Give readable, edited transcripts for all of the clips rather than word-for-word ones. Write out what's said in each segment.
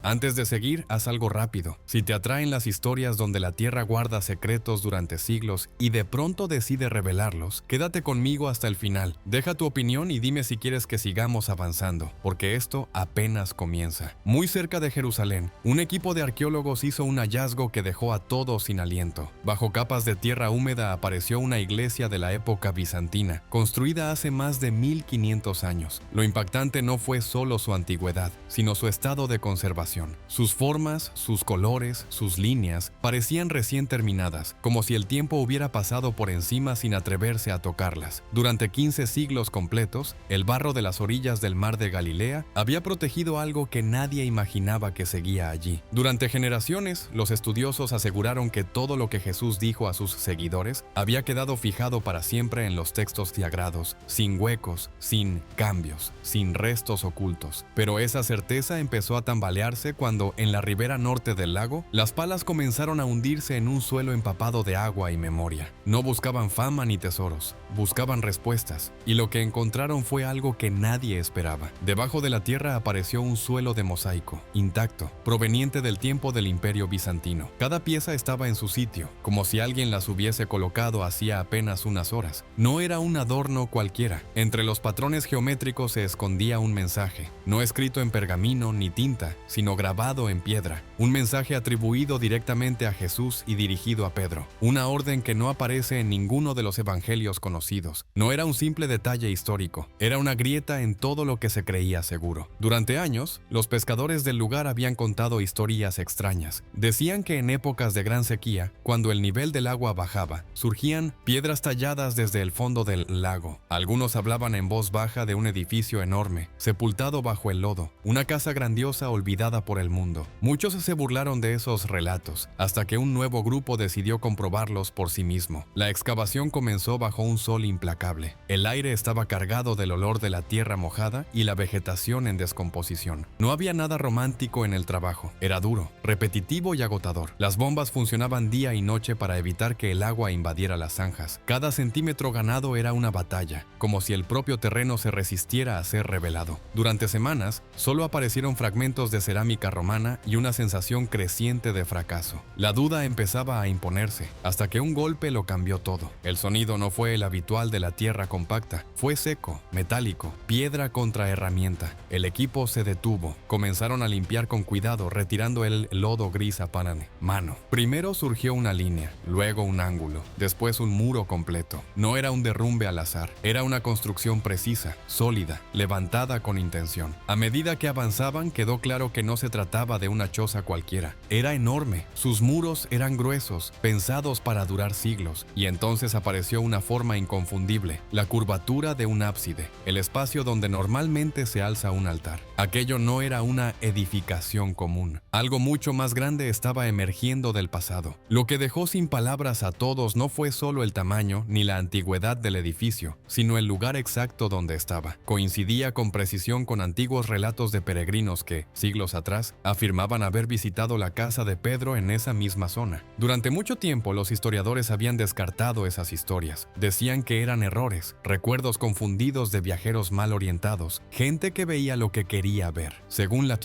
Antes de seguir, haz algo rápido. Si te atraen las historias donde la Tierra guarda secretos durante siglos y de pronto decide revelarlos, quédate conmigo hasta el final. Deja tu opinión y dime si quieres que sigamos avanzando, porque esto apenas comienza. Muy cerca de Jerusalén, un equipo de arqueólogos hizo un hallazgo que dejó a todos sin aliento. Bajo capas de tierra húmeda apareció una iglesia de la época bizantina, construida hace más de 1500 años. Lo impactante no fue solo su antigüedad, sino su estado de conservación. Sus formas, sus colores, sus líneas parecían recién terminadas, como si el tiempo hubiera pasado por encima sin atreverse a tocarlas. Durante 15 siglos completos, el barro de las orillas del mar de Galilea había protegido algo que nadie imaginaba que seguía allí. Durante generaciones, los estudiosos aseguraron que todo lo que Jesús dijo a sus seguidores había quedado fijado para siempre en los textos sagrados, sin huecos, sin cambios, sin restos ocultos. Pero esa certeza empezó a tambalearse cuando, en la ribera norte del lago, las palas comenzaron a hundirse en un suelo empapado de agua y memoria. No buscaban fama ni tesoros, buscaban respuestas, y lo que encontraron fue algo que nadie esperaba. Debajo de la tierra apareció un suelo de mosaico, intacto, proveniente del tiempo del Imperio Bizantino. Cada pieza estaba en su sitio, como si alguien las hubiese colocado hacía apenas unas horas. No era un adorno cualquiera. Entre los patrones geométricos se escondía un mensaje, no escrito en pergamino ni tinta, sino grabado en piedra, un mensaje atribuido directamente a Jesús y dirigido a Pedro, una orden que no aparece en ninguno de los evangelios conocidos. No era un simple detalle histórico, era una grieta en todo lo que se creía seguro. Durante años, los pescadores del lugar habían contado historias extrañas. Decían que en épocas de gran sequía, cuando el nivel del agua bajaba, surgían piedras talladas desde el fondo del lago. Algunos hablaban en voz baja de un edificio enorme, sepultado bajo el lodo, una casa grandiosa olvidada por el mundo. Muchos se burlaron de esos relatos, hasta que un nuevo grupo decidió comprobarlos por sí mismo. La excavación comenzó bajo un sol implacable. El aire estaba cargado del olor de la tierra mojada y la vegetación en descomposición. No había nada romántico en el trabajo. Era duro, repetitivo y agotador. Las bombas funcionaban día y noche para evitar que el agua invadiera las zanjas. Cada centímetro ganado era una batalla, como si el propio terreno se resistiera a ser revelado. Durante semanas, solo aparecieron fragmentos de cerámica romana y una sensación creciente de fracaso. La duda empezaba a imponerse, hasta que un golpe lo cambió todo. El sonido no fue el habitual de la tierra compacta, fue seco, metálico, piedra contra herramienta. El equipo se detuvo, comenzaron a limpiar con cuidado, retirando el lodo gris a mano. Primero surgió una línea, luego un ángulo, después un muro completo. No era un derrumbe al azar, era una construcción precisa, sólida, levantada con intención. A medida que avanzaban, quedó claro que no se trataba de una choza cualquiera. Era enorme, sus muros eran gruesos, pensados para durar siglos, y entonces apareció una forma inconfundible, la curvatura de un ábside, el espacio donde normalmente se alza un altar. Aquello no era una edificación común. Algo mucho más grande estaba emergiendo del pasado. Lo que dejó sin palabras a todos no fue solo el tamaño ni la antigüedad del edificio, sino el lugar exacto donde estaba. Coincidía con precisión con antiguos relatos de peregrinos que, siglos atrás, afirmaban haber visitado la casa de Pedro en esa misma zona. Durante mucho tiempo, los historiadores habían descartado esas historias. Decían que eran errores, recuerdos confundidos de viajeros mal orientados, gente que veía lo que quería ver. Según la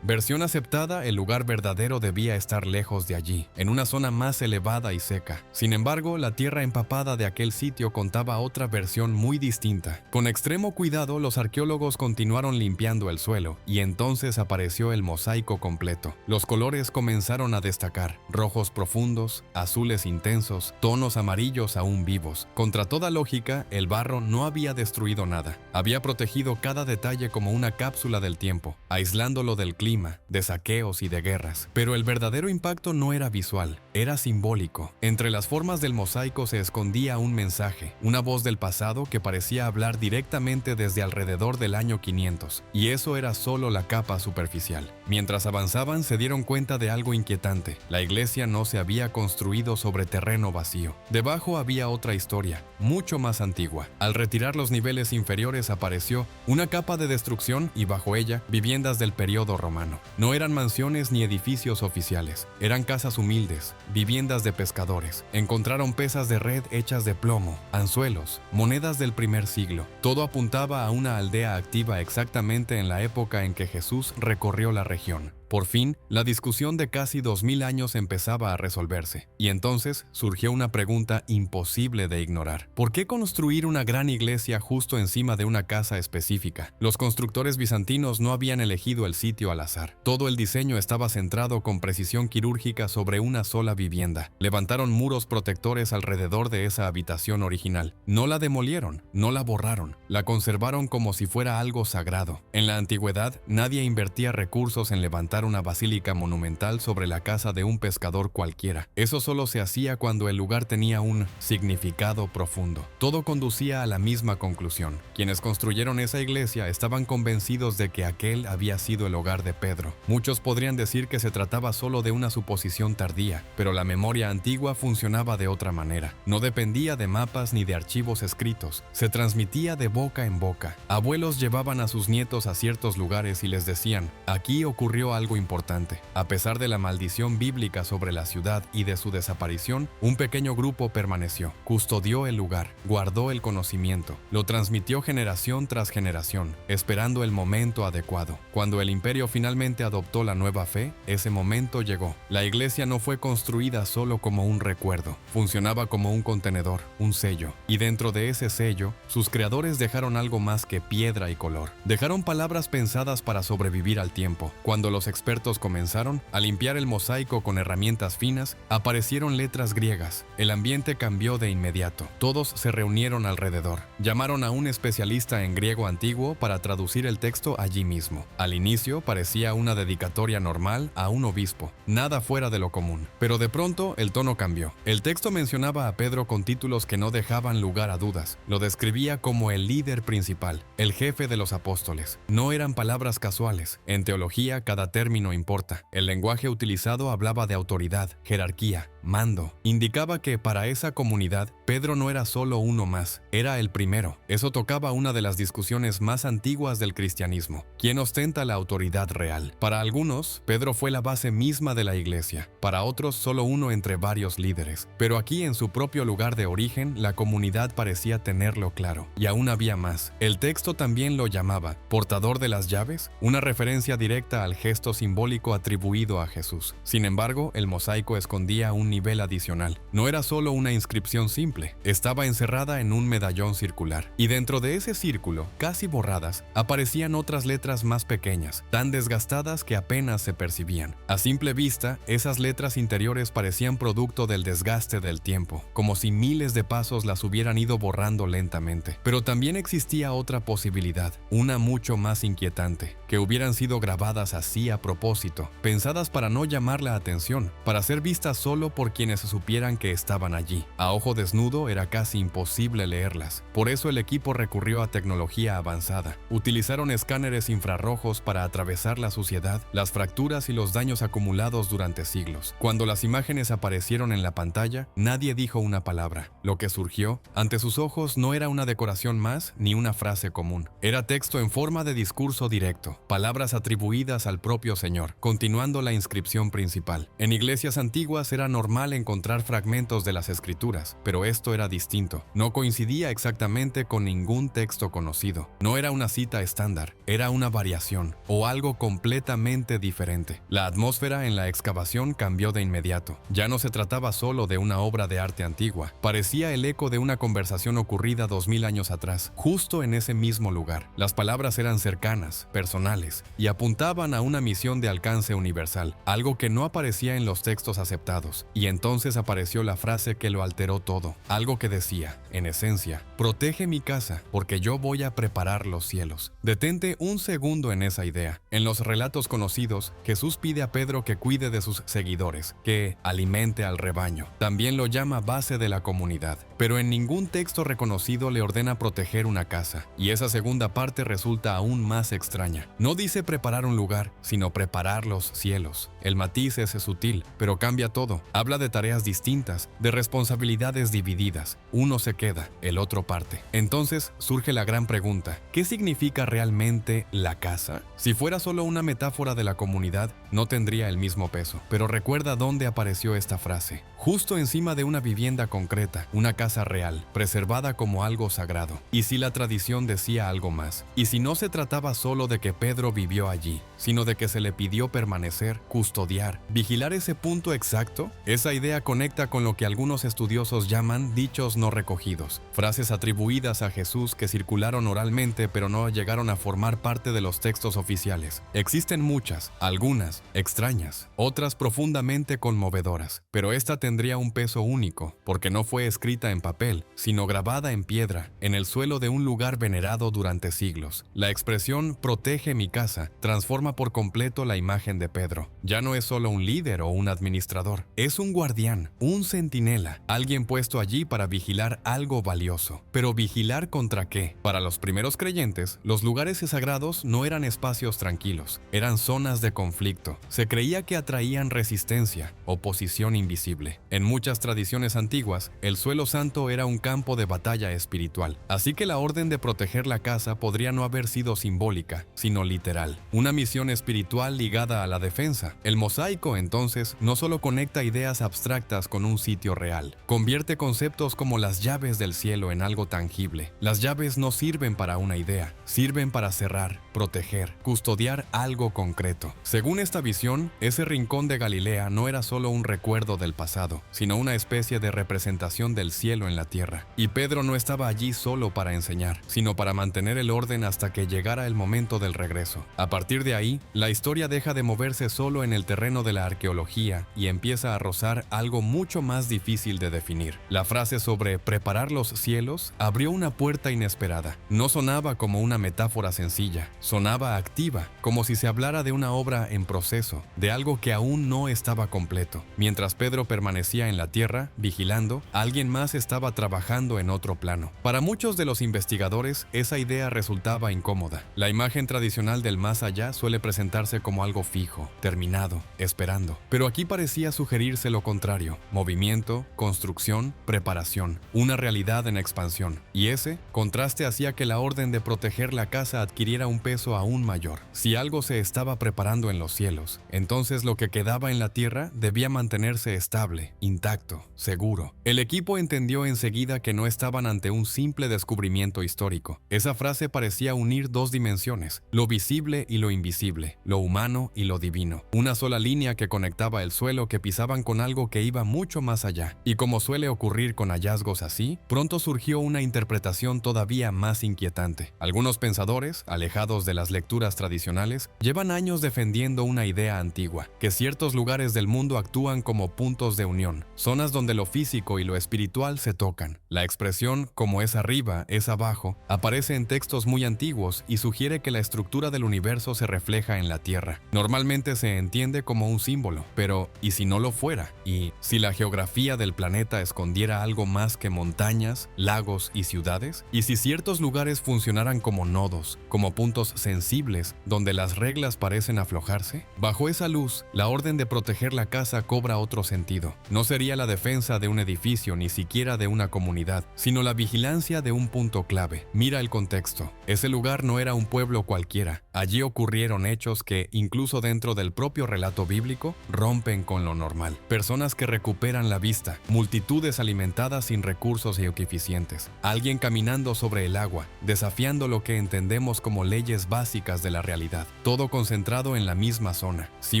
versión aceptada, el lugar verdadero debía estar lejos de allí, en una zona más elevada y seca. Sin embargo, la tierra empapada de aquel sitio contaba otra versión muy distinta. Con extremo cuidado, los arqueólogos continuaron limpiando el suelo, y entonces apareció el mosaico completo. Los colores comenzaron a destacar, rojos profundos, azules intensos, tonos amarillos aún vivos. Contra toda lógica, el barro no había destruido nada. Había protegido cada detalle como una cápsula del tiempo, aislándolo del clima, de saqueos y de guerras. Pero el verdadero impacto no era visual, era simbólico. Entre las formas del mosaico se escondía un mensaje, una voz del pasado que parecía hablar directamente desde alrededor del año 500, y eso era solo la capa superficial. Mientras avanzaban, se dieron cuenta de algo inquietante. La iglesia no se había construido sobre terreno vacío. Debajo había otra historia, mucho más antigua. Al retirar los niveles inferiores apareció una capa de destrucción y bajo ella viviendas del periodo romano. No eran mansiones ni edificios oficiales, eran casas humildes, viviendas de pescadores. Encontraron pesas de red hechas de plomo, anzuelos, monedas del primer siglo. Todo apuntaba a una aldea activa exactamente en la época en que Jesús recorrió la región. Por fin, la discusión de casi 2000 años empezaba a resolverse, y entonces surgió una pregunta imposible de ignorar. ¿Por qué construir una gran iglesia justo encima de una casa específica? Los constructores bizantinos no habían elegido el sitio al azar. Todo el diseño estaba centrado con precisión quirúrgica sobre una sola vivienda. Levantaron muros protectores alrededor de esa habitación original. No la demolieron, no la borraron, la conservaron como si fuera algo sagrado. En la antigüedad, nadie invertía recursos en levantar una basílica monumental sobre la casa de un pescador cualquiera. Eso solo se hacía cuando el lugar tenía un significado profundo. Todo conducía a la misma conclusión. Quienes construyeron esa iglesia estaban convencidos de que aquel había sido el hogar de Pedro. Muchos podrían decir que se trataba solo de una suposición tardía, pero la memoria antigua funcionaba de otra manera. No dependía de mapas ni de archivos escritos. Se transmitía de boca en boca. Abuelos llevaban a sus nietos a ciertos lugares y les decían: aquí ocurrió algo importante. A pesar de la maldición bíblica sobre la ciudad y de su desaparición, un pequeño grupo permaneció, custodió el lugar, guardó el conocimiento, lo transmitió generación tras generación, esperando el momento adecuado. Cuando el imperio finalmente adoptó la nueva fe, ese momento llegó. La iglesia no fue construida solo como un recuerdo, funcionaba como un contenedor, un sello, y dentro de ese sello, sus creadores dejaron algo más que piedra y color. Dejaron palabras pensadas para sobrevivir al tiempo. Cuando los expertos comenzaron a limpiar el mosaico con herramientas finas, aparecieron letras griegas. El ambiente cambió de inmediato. Todos se reunieron alrededor. Llamaron a un especialista en griego antiguo para traducir el texto allí mismo. Al inicio parecía una dedicatoria normal a un obispo, nada fuera de lo común. Pero de pronto el tono cambió. El texto mencionaba a Pedro con títulos que no dejaban lugar a dudas. Lo describía como el líder principal, el jefe de los apóstoles. No eran palabras casuales. En teología, cada término importa. El lenguaje utilizado hablaba de autoridad, jerarquía, mando. Indicaba que para esa comunidad, Pedro no era solo uno más, era el primero. Eso tocaba una de las discusiones más antiguas del cristianismo. ¿Quién ostenta la autoridad real? Para algunos, Pedro fue la base misma de la iglesia. Para otros, solo uno entre varios líderes. Pero aquí, en su propio lugar de origen, la comunidad parecía tenerlo claro. Y aún había más. El texto también lo llamaba portador de las llaves, una referencia directa al gesto simbólico atribuido a Jesús. Sin embargo, el mosaico escondía un nivel adicional. No era solo una inscripción simple, estaba encerrada en un medallón circular. Y dentro de ese círculo, casi borradas, aparecían otras letras más pequeñas, tan desgastadas que apenas se percibían. A simple vista, esas letras interiores parecían producto del desgaste del tiempo, como si miles de pasos las hubieran ido borrando lentamente. Pero también existía otra posibilidad, una mucho más inquietante, que hubieran sido grabadas así a propósito, pensadas para no llamar la atención, para ser vistas solo por quienes supieran que estaban allí. A ojo desnudo era casi imposible leerlas. Por eso el equipo recurrió a tecnología avanzada. Utilizaron escáneres infrarrojos para atravesar la suciedad, las fracturas y los daños acumulados durante siglos. Cuando las imágenes aparecieron en la pantalla, nadie dijo una palabra. Lo que surgió ante sus ojos no era una decoración más ni una frase común. Era texto en forma de discurso directo, palabras atribuidas al propio Señor, continuando la inscripción principal. En iglesias antiguas era normal encontrar fragmentos de las escrituras, pero esto era distinto. No coincidía exactamente con ningún texto conocido. No era una cita estándar, era una variación, o algo completamente diferente. La atmósfera en la excavación cambió de inmediato. Ya no se trataba solo de una obra de arte antigua. Parecía el eco de una conversación ocurrida 2000 años atrás, justo en ese mismo lugar. Las palabras eran cercanas, personales, y apuntaban a una misión de alcance universal, algo que no aparecía en los textos aceptados. Y entonces apareció la frase que lo alteró todo, algo que decía, en esencia: protege mi casa, porque yo voy a preparar los cielos. Detente un segundo en esa idea. En los relatos conocidos, Jesús pide a Pedro que cuide de sus seguidores, que alimente al rebaño. También lo llama base de la comunidad. Pero en ningún texto reconocido le ordena proteger una casa, y esa segunda parte resulta aún más extraña. No dice preparar un lugar, sino preparar los cielos. El matiz es sutil, pero cambia todo. Habla Habla de tareas distintas, de responsabilidades divididas. Uno se queda, el otro parte. Entonces surge la gran pregunta: ¿qué significa realmente la casa? Si fuera solo una metáfora de la comunidad, no tendría el mismo peso. Pero recuerda dónde apareció esta frase. Justo encima de una vivienda concreta, una casa real, preservada como algo sagrado. ¿Y si la tradición decía algo más? ¿Y si no se trataba solo de que Pedro vivió allí, sino de que se le pidió permanecer, custodiar, vigilar ese punto exacto? Esa idea conecta con lo que algunos estudiosos llaman dichos no recogidos, frases atribuidas a Jesús que circularon oralmente pero no llegaron a formar parte de los textos oficiales. Existen muchas, algunas extrañas, otras profundamente conmovedoras, pero esta tendría un peso único, porque no fue escrita en papel, sino grabada en piedra, en el suelo de un lugar venerado durante siglos. La expresión "protege mi casa" transforma por completo la imagen de Pedro. Ya no es solo un líder o un administrador, es un guardián, un centinela, alguien puesto allí para vigilar algo valioso. Pero ¿vigilar contra qué? Para los primeros creyentes, los lugares sagrados no eran espacios tranquilos, eran zonas de conflicto. Se creía que atraían resistencia, oposición invisible. En muchas tradiciones antiguas, el suelo santo era un campo de batalla espiritual, así que la orden de proteger la casa podría no haber sido simbólica, sino literal. Una misión espiritual ligada a la defensa. El mosaico, entonces, no solo conecta ideas abstractas con un sitio real, convierte conceptos como las llaves del cielo en algo tangible. Las llaves no sirven para una idea, sirven para cerrar, proteger, custodiar algo concreto. Según esta visión, ese rincón de Galilea no era solo un recuerdo del pasado, sino una especie de representación del cielo en la tierra. Y Pedro no estaba allí solo para enseñar, sino para mantener el orden hasta que llegara el momento del regreso. A partir de ahí, la historia deja de moverse solo en el terreno de la arqueología y empieza a rozar algo mucho más difícil de definir. La frase sobre preparar los cielos abrió una puerta inesperada. No sonaba como una metáfora sencilla, sonaba activa, como si se hablara de una obra en proceso, de algo que aún no estaba completo. Mientras Pedro permanecía en la tierra, vigilando, alguien más estaba trabajando en otro plano. Para muchos de los investigadores, esa idea resultaba incómoda. La imagen tradicional del más allá suele presentarse como algo fijo, terminado, esperando. Pero aquí parecía sugerirse lo contrario: movimiento, construcción, preparación, una realidad en expansión. Y ese contraste hacía que la orden de proteger la casa adquiriera un peso aún mayor. Si algo se estaba preparando en los cielos, entonces lo que quedaba en la tierra debía mantenerse estable, intacto, seguro. El equipo entendió enseguida que no estaban ante un simple descubrimiento histórico. Esa frase parecía unir dos dimensiones: lo visible y lo invisible, lo humano y lo divino. Una sola línea que conectaba el suelo que pisaban con algo que iba mucho más allá. Y como suele ocurrir con hallazgos así, pronto surgió una interpretación todavía más inquietante. Algunos pensadores, alejados de las lecturas tradicionales, llevan años defendiendo una idea antigua: que ciertos lugares del mundo actúan como puntos de unión, zonas donde lo físico y lo espiritual se tocan. La expresión "como es arriba, es abajo" aparece en textos muy antiguos y sugiere que la estructura del universo se refleja en la Tierra. Normalmente se entiende como un símbolo, pero ¿y si no lo fuera? ¿Y si la geografía del planeta escondiera algo más que montañas, lagos y ciudades? ¿Y si ciertos lugares funcionaran como nodos, como puntos sensibles donde las reglas parecen aflojarse? Bajo esa luz, la orden de proteger la casa cobra otro sentido. No sería la defensa de un edificio, ni siquiera de una comunidad, sino la vigilancia de un punto clave. Mira el contexto. Ese lugar no era un pueblo cualquiera. Allí ocurrieron hechos que, incluso dentro del propio relato bíblico, rompen con lo normal. Personas que recuperan la vista, multitudes alimentadas sin recursos eficientes, alguien caminando sobre el agua, desafiando lo que entendemos como leyes básicas de la realidad. Todo concentrado en la misma zona. Si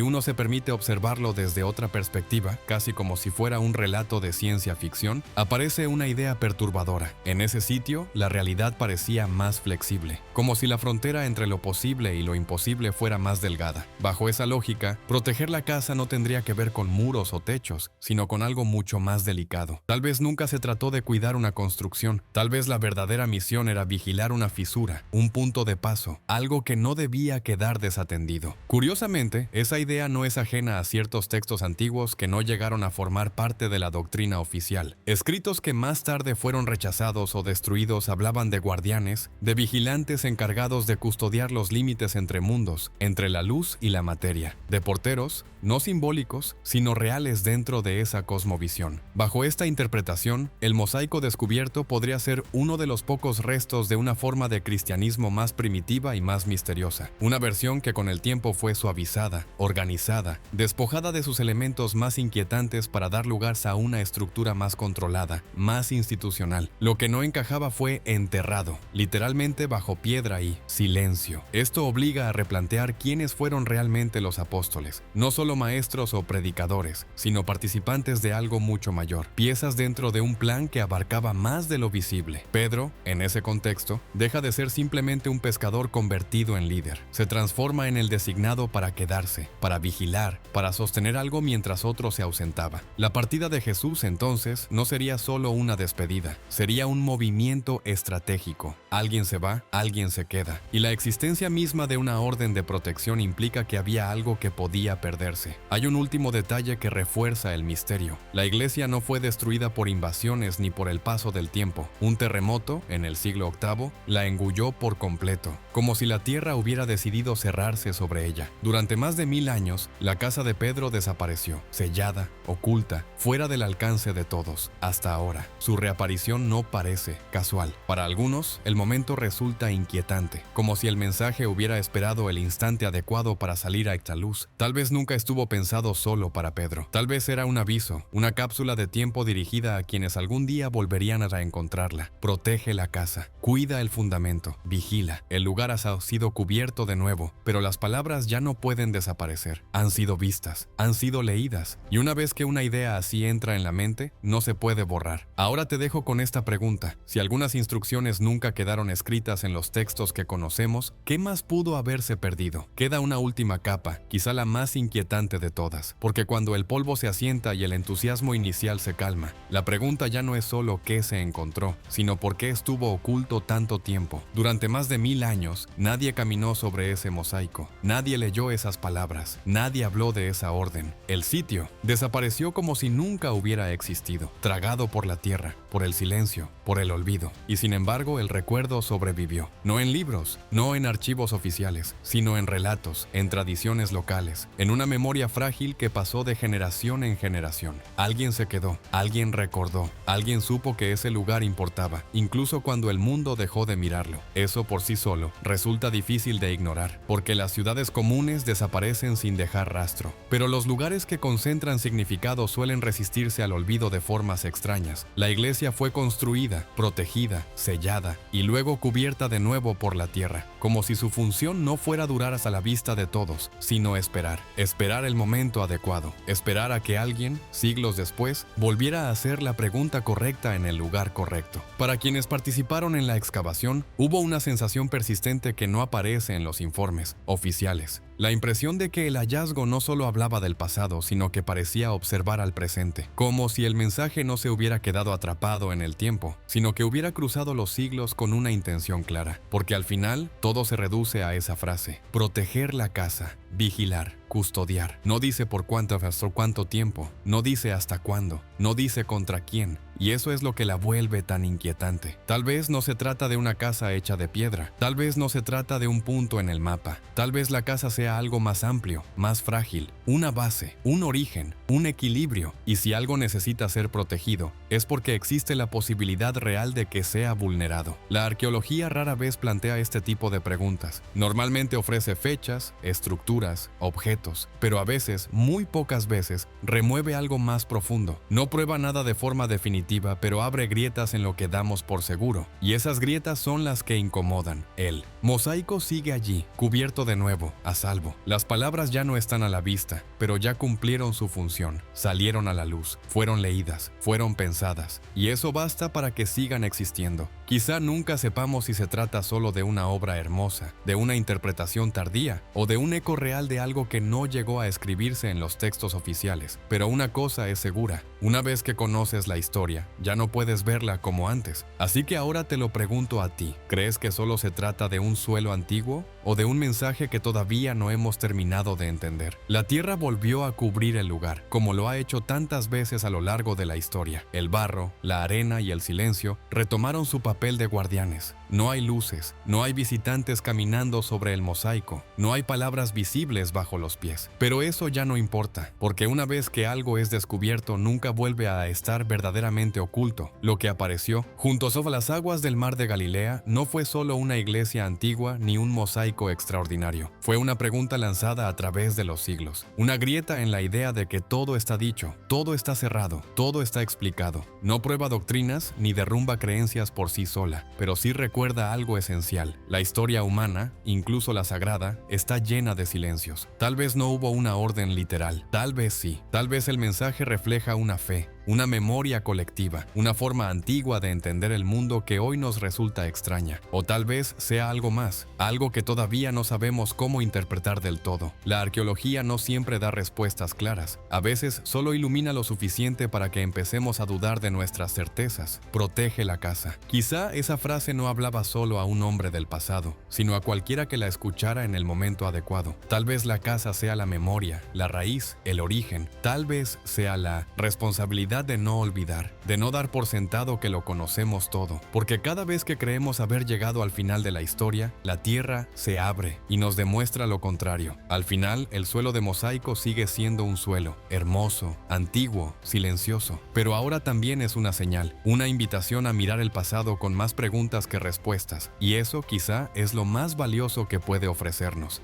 uno se permite observarlo desde otra perspectiva, casi como si fuera un relato de ciencia ficción, aparece una idea perturbadora. En ese sitio, la realidad parecía más flexible, como si la frontera entre lo posible y lo imposible fuera más delgada. Bajo esa lógica, proteger la casa no tendría que ver con muros o techos, sino con algo mucho más delicado. Tal vez nunca se trató de cuidar una construcción, tal vez la verdadera misión era vigilar una fisura, un punto de paso, algo que no debía quedar desatendido. Curiosamente, esa idea no es ajena a ciertos textos antiguos que no llegaron a formar parte de la doctrina oficial. Escritos que más tarde fueron rechazados o destruidos hablaban de guardianes, de vigilantes encargados de custodiar los límites entre mundos, entre la luz y la materia, de porteros, no simbólicos, sino reales vives dentro de esa cosmovisión. Bajo esta interpretación, el mosaico descubierto podría ser uno de los pocos restos de una forma de cristianismo más primitiva y más misteriosa. Una versión que con el tiempo fue suavizada, organizada, despojada de sus elementos más inquietantes para dar lugar a una estructura más controlada, más institucional. Lo que no encajaba fue enterrado, literalmente bajo piedra y silencio. Esto obliga a replantear quiénes fueron realmente los apóstoles, no solo maestros o predicadores, sino participantes de algo mucho mayor, piezas dentro de un plan que abarcaba más de lo visible. Pedro, en ese contexto, deja de ser simplemente un pescador convertido en líder. Se transforma en el designado para quedarse, para vigilar, para sostener algo mientras otro se ausentaba. La partida de Jesús, entonces, no sería solo una despedida, sería un movimiento estratégico. Alguien se va, alguien se queda. Y la existencia misma de una orden de protección implica que había algo que podía perderse. Hay un último detalle que refuerza el misterio. La iglesia no fue destruida por invasiones ni por el paso del tiempo. Un terremoto, en el siglo VIII, la engulló por completo, como si la tierra hubiera decidido cerrarse sobre ella. Durante más de 1000 años, la casa de Pedro desapareció, sellada, oculta, fuera del alcance de todos. Hasta ahora, su reaparición no parece casual. Para algunos, el momento resulta inquietante, como si el mensaje hubiera esperado el instante adecuado para salir a esta luz. Tal vez nunca estuvo pensado solo para Pedro. Tal vez era un aviso, una cápsula de tiempo dirigida a quienes algún día volverían a reencontrarla. Protege la casa, cuida el fundamento, vigila. El lugar ha sido cubierto de nuevo, pero las palabras ya no pueden desaparecer. Han sido vistas, han sido leídas, y una vez que una idea así entra en la mente, no se puede borrar. Ahora te dejo con esta pregunta. Si algunas instrucciones nunca quedaron escritas en los textos que conocemos, ¿qué más pudo haberse perdido? Queda una última capa, quizá la más inquietante de todas, porque cuando el polvo se asienta y el entusiasmo inicial se calma, la pregunta ya no es solo qué se encontró, sino por qué estuvo oculto tanto tiempo. Durante más de 1000 años, nadie caminó sobre ese mosaico, nadie leyó esas palabras, nadie habló de esa orden. El sitio desapareció como si nunca hubiera existido, tragado por la tierra, por el silencio, por el olvido. Y sin embargo, el recuerdo sobrevivió. No en libros, no en archivos oficiales, sino en relatos, en tradiciones locales, en una memoria frágil que pasó de generación en generación. Alguien se quedó, alguien recordó, alguien supo que ese lugar importaba, incluso cuando el mundo dejó de mirarlo. Eso por sí solo resulta difícil de ignorar, porque las ciudades comunes desaparecen sin dejar rastro. Pero los lugares que concentran significado suelen resistirse al olvido de formas extrañas. La iglesia fue construida, protegida, sellada y luego cubierta de nuevo por la tierra, como si su función no fuera durar hasta la vista de todos, sino esperar. Esperar el momento adecuado, esperar a que alguien, siglos después, volviera a hacer la pregunta correcta en el lugar correcto. Para quienes participaron en la excavación, hubo una sensación persistente que no aparece en los informes oficiales. La impresión de que el hallazgo no solo hablaba del pasado, sino que parecía observar al presente, como si el mensaje no se hubiera quedado atrapado en el tiempo, sino que hubiera cruzado los siglos con una intención clara, porque al final todo se reduce a esa frase: proteger la casa, vigilar, custodiar. No dice por cuánto tiempo, no dice hasta cuándo, no dice contra quién. Y eso es lo que la vuelve tan inquietante. Tal vez no se trata de una casa hecha de piedra, tal vez no se trata de un punto en el mapa, tal vez la casa sea algo más amplio, más frágil, una base, un origen, un equilibrio. Y si algo necesita ser protegido, es porque existe la posibilidad real de que sea vulnerado. La arqueología rara vez plantea este tipo de preguntas. Normalmente ofrece fechas, estructuras, objetos, pero a veces, muy pocas veces, remueve algo más profundo. No prueba nada de forma definitiva, pero abre grietas en lo que damos por seguro, y esas grietas son las que incomodan. El mosaico sigue allí, cubierto de nuevo, a salvo. Las palabras ya no están a la vista, pero ya cumplieron su función, salieron a la luz, fueron leídas, fueron pensadas, y eso basta para que sigan existiendo. Quizá nunca sepamos si se trata solo de una obra hermosa, de una interpretación tardía, o de un eco real de algo que no llegó a escribirse en los textos oficiales, pero una cosa es segura: una vez que conoces la historia, ya no puedes verla como antes. Así que ahora te lo pregunto a ti: ¿crees que solo se trata de un suelo antiguo o de un mensaje que todavía no hemos terminado de entender? La tierra volvió a cubrir el lugar, como lo ha hecho tantas veces a lo largo de la historia. El barro, la arena y el silencio retomaron su papel de guardianes. No hay luces, no hay visitantes caminando sobre el mosaico, no hay palabras visibles bajo los pies. Pero eso ya no importa, porque una vez que algo es descubierto nunca vuelve a estar verdaderamente oculto. Lo que apareció junto sobre las aguas del mar de Galilea no fue solo una iglesia antigua ni un mosaico extraordinario. Fue una pregunta lanzada a través de los siglos. Una grieta en la idea de que todo está dicho, todo está cerrado, todo está explicado. No prueba doctrinas ni derrumba creencias por sí sola, pero sí recuerda algo esencial. La historia humana, incluso la sagrada, está llena de silencios. Tal vez no hubo una orden literal, tal vez sí. Tal vez el mensaje refleja una fe, una memoria colectiva, una forma antigua de entender el mundo que hoy nos resulta extraña. O tal vez sea algo más, algo que todavía no sabemos cómo interpretar del todo. La arqueología no siempre da respuestas claras. A veces solo ilumina lo suficiente para que empecemos a dudar de nuestras certezas. Protege la casa. Quizá esa frase no hablaba solo a un hombre del pasado, sino a cualquiera que la escuchara en el momento adecuado. Tal vez la casa sea la memoria, la raíz, el origen. Tal vez sea la responsabilidad de no olvidar, de no dar por sentado que lo conocemos todo, porque cada vez que creemos haber llegado al final de la historia, la tierra se abre y nos demuestra lo contrario. Al final, el suelo de mosaico sigue siendo un suelo, hermoso, antiguo, silencioso, pero ahora también es una señal, una invitación a mirar el pasado con más preguntas que respuestas, y eso quizá es lo más valioso que puede ofrecernos.